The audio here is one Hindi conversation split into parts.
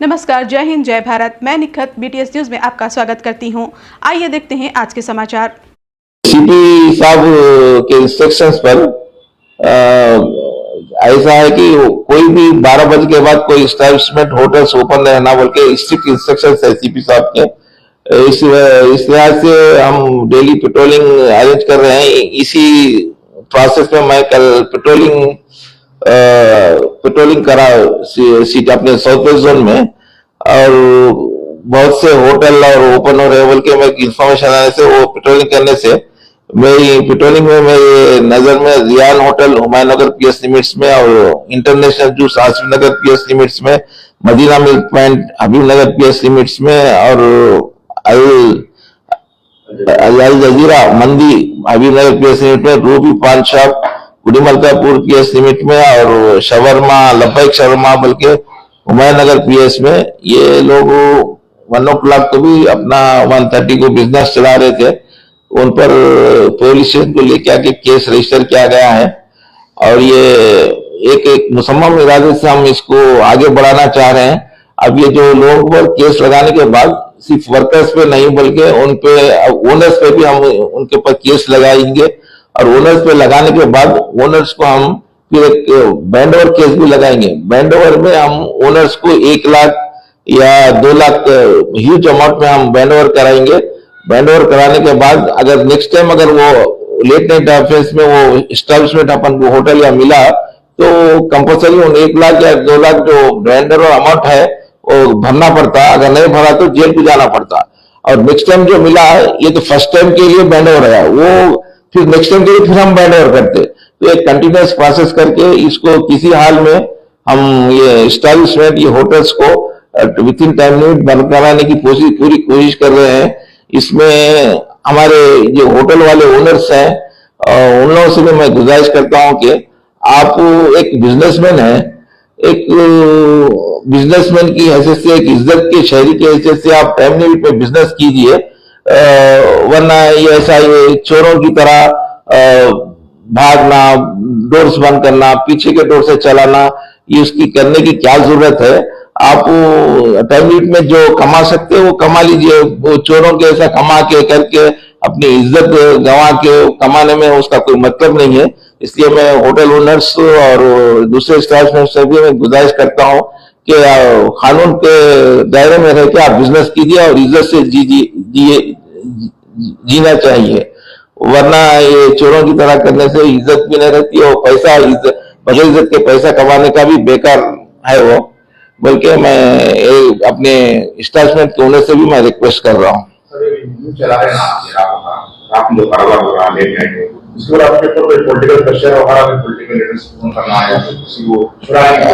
नमस्कार, जय हिंद, जय भारत। मैं निखत BTS न्यूज में आपका स्वागत करती हूं। आइए देखते हैं आज के समाचार। सीपी साहब के इंस्ट्रक्शंस पर ऐसा है कि कोई भी 12 बजे के बाद कोई एस्टैब्लिशमेंट होटल्स ओपन रहना बोल के स्ट्रिक्ट इंस्ट्रक्शंस है सीपी साहब के। इस लिहाज से हम डेली पेट्रोलिंग अरेंज कर रहे हैं। इसी प्रोसेस में मैं कल पेट्रोलिंग करा सीट अपने साउथ वेस्ट जोन में, और बहुत से होटल और ओपन हो रहे बोल के मैं इंफॉर्मेशन आने से वो पेट्रोलिंग करने से मेरी पेट्रोलिंग में मेरे नजर में रियान होटल हुमायूं नगर PS लिमिट्स में और इंटरनेशनल जूस आसिफ नगर PS लिमिट्स में, मदीना मिल्क पॉइंट हबीब नगर PS लिमिट्स में और अल जजीरा मंदी हबीब नगर PS लिमिट में, रूबी पान शॉप गुडी मलकापुर PS लिमिट में और शवरमा लब्बैक शवरमा बल्कि हुमायूं नगर PS में। ये लोग 1 o'clock को भी अपना 1:30 को बिजनेस चला रहे थे। उन पर पुलिस स्टेशन को लेके आके केस रजिस्टर किया गया है और ये एक मुसम्मम इरादे से हम इसको आगे बढ़ाना चाह रहे हैं। अब ये जो लोगों पर केस लगाने के बाद सिर्फ वर्कर्स पे नहीं बल्कि उन पे ओनर्स पे भी हम उनके ऊपर केस लगाएंगे और ओनर्स पे लगाने के बाद ओनर्स को हम फिर एक बैंड ओवर केस भी लगाएंगे। बैंड ओवर में हम ओनर्स को 1 लाख या 2 लाख ह्यूज अमाउंट में हम बैंड ओवर कराएंगे। बैंड ओवर कराने के बाद अगर नेक्स्ट टाइम अगर वो लेट नाइट ऑफेंस में वो एस्टैब्लिशमेंट अपन को होटल या मिला तो कंपल्सरी उन 1 लाख या 2 लाख जो बैंड ओवर अमाउंट है वो भरना पड़ता। अगर नहीं भरा तो जेल को जाना पड़ता। और नेक्स्ट टाइम जो मिला है ये तो फर्स्ट टाइम के लिए बैंड ओवर है, वो फिर नेक्स्ट टाइम के लिए फिर हम बैंड ओवर करते। तो एक कंटिन्यूस प्रोसेस करके इसको किसी हाल में हम ये एस्टैब्लिशमेंट ये होटल्स को विद इन टाइम लिमिट बंद कराने की पूरी कोशिश कर रहे हैं। इसमें हमारे जो होटल वाले ओनर्स हैं उन लोगों से भी मैं गुजारिश करता हूं कि आप एक बिजनेसमैन है, एक बिजनेसमैन की हैसियत से, एक इज्जत के शहरी की हैसियत से आप टाइम लिमिट में बिजनेस कीजिए, वरना ये ऐसा ये चोरों की तरह भागना, डोर्स बंद करना, पीछे के डोर से चलाना, ये उसकी करने की क्या जरूरत है। आप टाइम लिमिट में जो कमा सकते हो वो कमा लीजिए। वो चोरों के ऐसा कमा के करके अपनी इज्जत गंवा के कमाने में उसका कोई मतलब नहीं है। इसलिए मैं होटल ओनर्स और दूसरे स्टाफ से भी मैं गुजारिश करता हूं कि कानून के दायरे में रह के आप बिजनेस कीजिए और इज्जत से जीना चाहिए, वरना ये चोरों की तरह करने से इज्जत भी नहीं रहती और पैसा बगैर इज्जत के पैसा कमाने का भी बेकार है वो। बल्कि मैं अपने एस्टैब्लिशमेंट के ओनर से भी मैं रिक्वेस्ट कर रहा हूँ।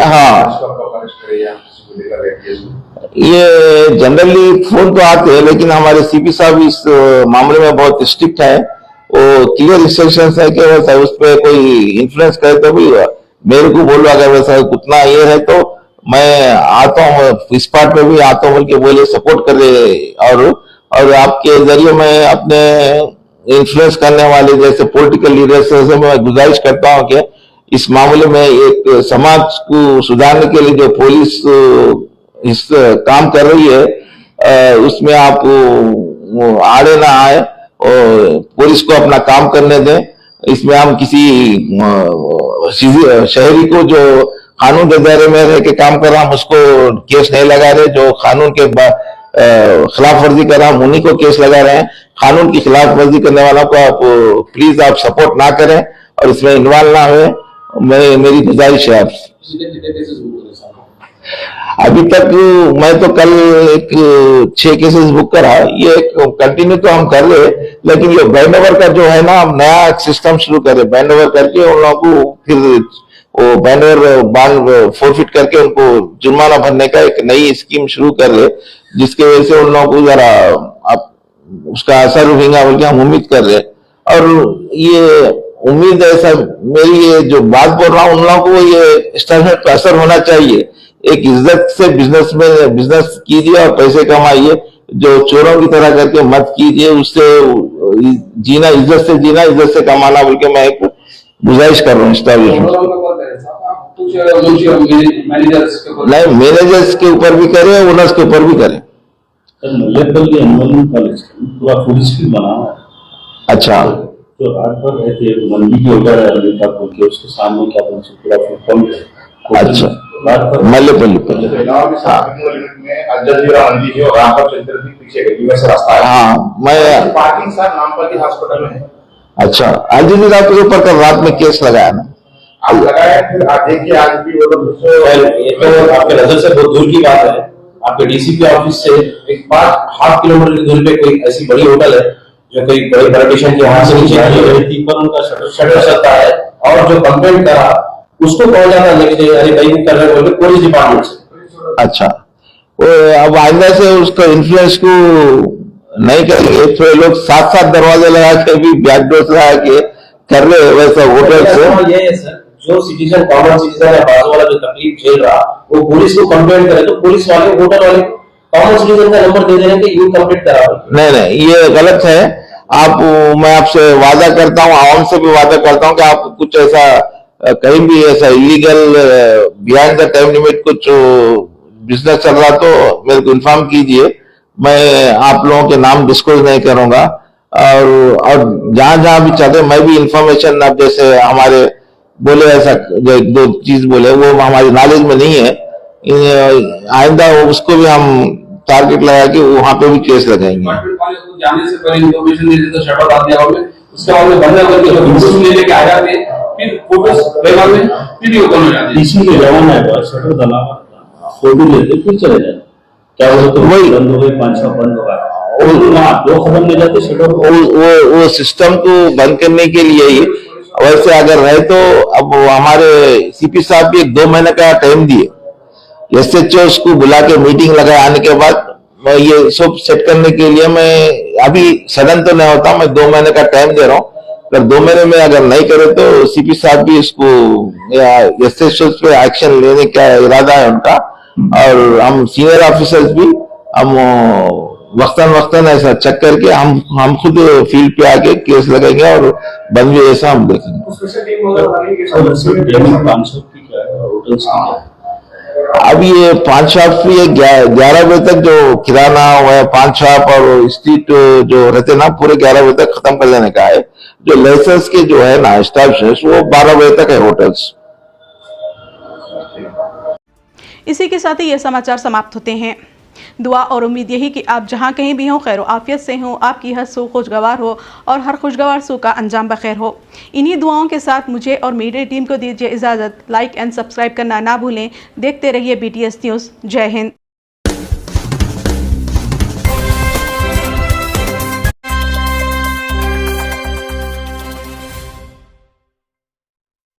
हाँ, ये जनरली फोन तो आते हैं लेकिन हमारे CP साहब इस मामले में बहुत स्ट्रिक्ट है। वो क्लियर इंस्ट्रक्शंस है कि वैसा उस पर कोई इन्फ्लुएंस करे तो भी मेरे को बोलो, अगर वैसा उतना ये है तो मैं आता हूँ, इस पार्ट में भी आता हूँ बल्कि बोले सपोर्ट कर रहे। और आपके जरिए मैं अपने इन्फ्लुएंस करने वाले जैसे पॉलिटिकल लीडर्स से मैं गुजारिश करता हूँ कि इस मामले में एक समाज को सुधारने के लिए जो पुलिस इस काम कर रही है उसमें आप आड़े ना आए और पुलिस को अपना काम करने दें। इसमें हम किसी शहरी को जो कानून के दायरे में रह के काम कर रहा हम उसको केस नहीं लगा रहे, जो कानून के खिलाफ वर्जी कर रहा हम उन्हीं को केस लगा रहे हैं। कानून की खिलाफ वर्जी करने वालों को आप प्लीज आप सपोर्ट ना करें और इसमें इन्वॉल्व ना हुए, मेरी गुजारिश है आपसे। अभी तक मैं तो कल 6 केसेस बुक करा, ये कंटिन्यू तो हम कर रहे, लेकिन ये बैंड ओवर का जो है ना हम नया सिस्टम शुरू कर रहे। बैंड ओवर करके उन लोगों को फिर वो बैंड ओवर बांड फोरफिट करके उनको जुर्माना भरने का एक नई स्कीम शुरू कर रहे, जिसके वजह से उन लोगों को जरा अब उसका असर होगा बल्कि हम उम्मीद कर रहे। और ये उम्मीद है सर, मेरी ये जो बात बोल रहा हूँ उन लोगों को ये एस्टैब्लिशमेंट पर असर होना चाहिए। एक इज्जत से बिजनेस कीजिए और पैसे कमाइए, जो चोरों की तरह करके मत कीजिए। उससे जीना, इज्जत से जीना, इज्जत से कमाना, बल्कि मैं एक गुजारिश कर रहा हूँ एस्टैब्लिशमेंट। मैनेजर्स के ऊपर नहीं, मैनेजर्स के ऊपर भी करें, ओनर्स के ऊपर भी करें। सर मल्लेपल्ली एनिमल कॉलेज पूरा पुलिस भी बना हुआ है। अच्छा, जो रात भर रहते मंडी के उधर अमेरिका बोल के उसके सामने क्या बोलते हैं, पूरा फुट पंप है। अच्छा, रात भर मल्लेपल्ली पे। में अल जजीरा मंडी है और रामपुर चंद्र भी पीछे गली में से रास्ता है। हाँ, मैं पार्किंग सर नामपल्ली हॉस्पिटल में है। अच्छा, अल जजीरा के ऊपर कल रात में केस लगाया ना। आप लगाए फिर आज देखिए, आज भी वो लोग ये तो आपके नजर से बहुत दूर की बात है। आपके डीसीपी ऑफिस से एक 5.5 किलोमीटर की दूरी पे कोई ऐसी बड़ी होटल है जो कोई बड़ी पार्टीशन के वहां से नीचे पर उनका शटर चलता है, और जो कंप्लेंट करा उसको कॉल जाता है नेक्स्ट डे, अरे भाई कर रहे बोल के पुलिस डिपार्टमेंट से। अच्छा, वो अब आइंदा से उसको इन्फ्लुएंस को नहीं करेंगे, तो लोग साथ साथ दरवाजे लगा के भी बैक डोर लगा के कर रहे हैं वैसा होटल से। ये है सर, जो सिटीजन कॉमन सिटीजन या बाजू वाला जो तकलीफ झेल रहा वो पुलिस को कंप्लेंट करे तो पुलिस वाले होटल वाले कॉमन सिटीजन का नंबर दे देने के यू कंप्लेंट करा। नहीं, ये गलत है। आप, मैं आपसे वादा करता हूँ, आवाम से भी वादा करता हूँ कि आप कुछ ऐसा कहीं भी ऐसा illegal behind the time limit कुछ बिजनेस चल रहा तो मेरे को इन्फॉर्म कीजिए। मैं आप लोगों के नाम डिस्क्लोज नहीं करूंगा, और जहां जहां भी चल रहे मैं भी इंफॉर्मेशन, अब जैसे हमारे बोले ऐसा जो एक दो चीज बोले वो हमारी नॉलेज में नहीं है, आइंदा उसको भी हम टारगेट लगा के वहां पे भी केस लगाएंगे। जाने से पहले इन्फॉर्मेशन दे देते, शटर डाल दिया होगा, उसके बाद में बंदा करके जो फोटोज ले लेके आ जाते हैं, फिर फोटोज लेवा में वीडियो कॉल हो जाती है। इसी के जमाना है, शटर डाला फोटो लेते फिर चले जाते, क्या बोलते वही बंद हो गए, 5-6 बंद हो गए, 2 कदम ले जाते शटर। वो सिस्टम को बंद करने के लिए ही, वैसे अगर रहे तो अब हमारे सीपी साहब भी 2 महीने का टाइम दिए, एसएचओ को बुला के मीटिंग लगाए, आने के बाद मैं ये सब सेट करने के लिए मैं अभी सडन तो नहीं होता, मैं 2 महीने का टाइम दे रहा हूँ। अगर 2 महीने में अगर नहीं करे तो सीपी साहब भी इसको या एसएचओ पे एक्शन लेने का इरादा है उनका, और हम सीनियर ऑफिसर्स भी हम वक्तन ऐसा चेक करके हम खुद फील्ड पे आके केस लगाएंगे और बंद भी ऐसा हम देखेंगे। अब ये 5 शॉप ये 11 बजे तक जो किराना हुआ 5 शॉप और स्ट्रीट जो रहते ना पूरे 11 बजे तक खत्म कर लेने का है। जो लाइसेंस के जो है ना एस्टैब्लिशमेंट वो 12 बजे तक है होटल्स। इसी के साथ ही ये समाचार समाप्त होते हैं। दुआ और उम्मीद यही कि आप जहां कहीं भी हों खैर आफियत से हों, आपकी हर सू खुशगवार हो और हर खुशगवार सू का अंजाम बखैर हो। इन्हीं दुआओं के साथ मुझे और मेरी टीम को दीजिए इजाज़त। लाइक एंड सब्सक्राइब करना ना भूलें। देखते रहिए BTS न्यूज़। जय हिंद।